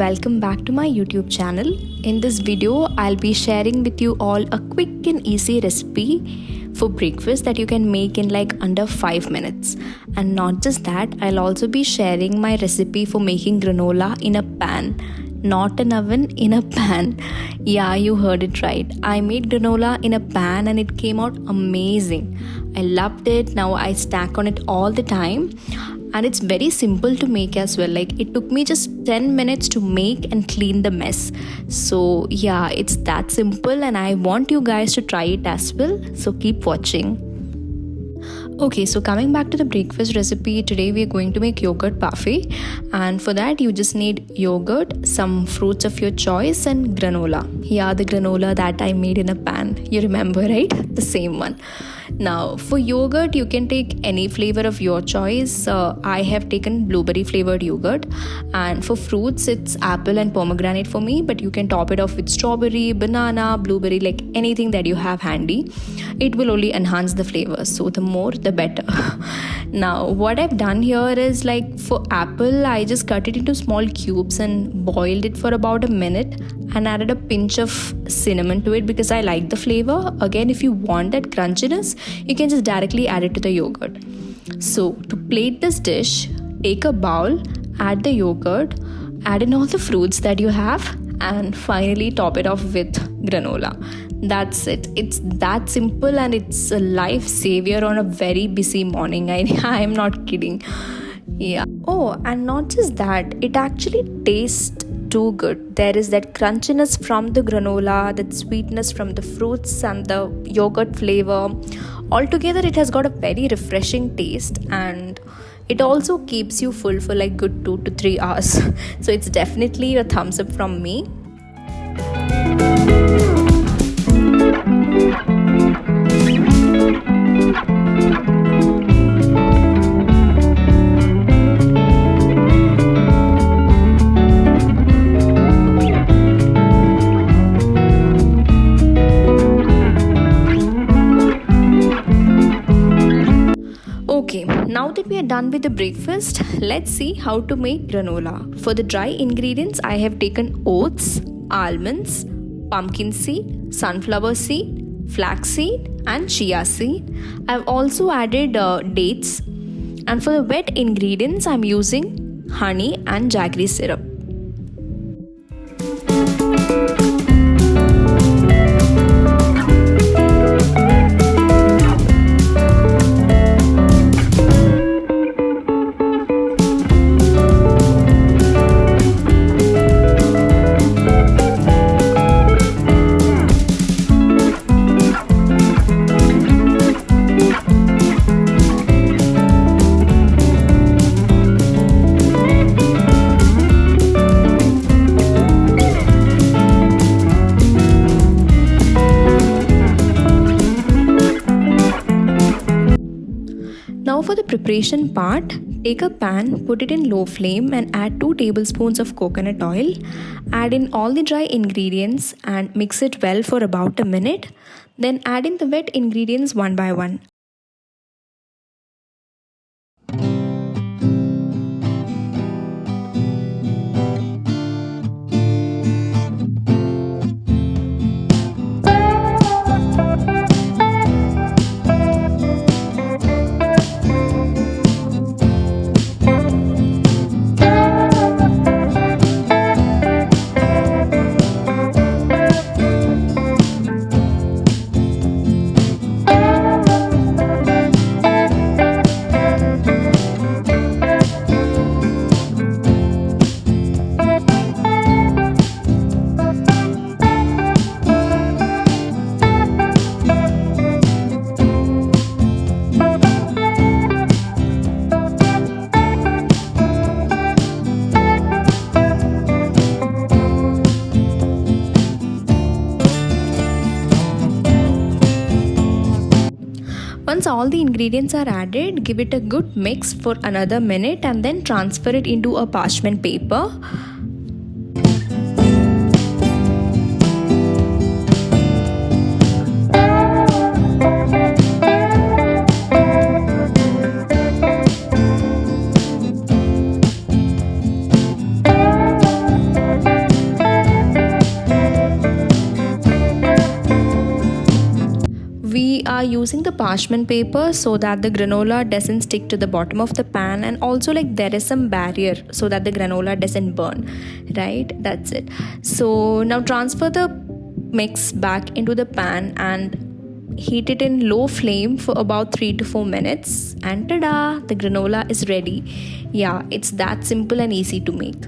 welcome back to my YouTube channel. In this video, I'll be sharing with you all a quick and easy recipe for breakfast that you can make in like under 5 minutes. And not just that, I'll also be sharing my recipe for making granola in a pan. Not an oven, in a pan. Yeah, you heard it right. I made granola in a pan and it came out amazing. I loved it. Now I snack on it all the time. And it's very simple to make as well. Like it took me just 10 minutes to make and clean the mess. So yeah, it's that simple and I want you guys to try it as well. So keep watching. Okay, so coming back to the breakfast recipe, today we are going to make yogurt parfait, and for that you just need yogurt, some fruits of your choice, and granola. Yeah, the granola that I made in a pan. You remember, right? The same one. Now for yogurt, you can take any flavor of your choice. I have taken blueberry flavored yogurt, and for fruits it's apple and pomegranate for me, but you can top it off with strawberry, banana, blueberry, like anything that you have handy. It will only enhance the flavor, so the more the better. Now what I've done here is, like for apple, I just cut it into small cubes and boiled it for about a minute and added a pinch of cinnamon to it because I like the flavor. Again, if you want that crunchiness, you can just directly add it to the yogurt. So to plate this dish, take a bowl, add the yogurt, add in all the fruits that you have, and finally top it off with granola. That's it. It's that simple and it's a life savior on a very busy morning. I'm not kidding. Yeah. Oh, and not just that, it actually tastes too good. There is that crunchiness from the granola, that sweetness from the fruits and the yogurt flavor. Altogether, it has got a very refreshing taste, and it also keeps you full for like good 2 to 3 hours. So it's definitely a thumbs up from me. Okay, now that we are done with the breakfast, let's see how to make granola. For the dry ingredients, I have taken oats, almonds, pumpkin seed, sunflower seed, flax seed, and chia seed. I've also added dates. And for the wet ingredients, I'm using honey and jaggery syrup. Now for the preparation part, take a pan, put it in low flame and add 2 tablespoons of coconut oil. Add in all the dry ingredients and mix it well for about a minute. Then add in the wet ingredients one by one. Once all the ingredients are added, give it a good mix for another minute and then transfer it into a parchment paper. using the parchment paper so that the granola doesn't stick to the bottom of the pan, and also like there is some barrier so that the granola doesn't burn, right? That's it. So now transfer the mix back into the pan and heat it in low flame for about 3 to 4 minutes, and tada, the granola is ready. Yeah, it's that simple and easy to make.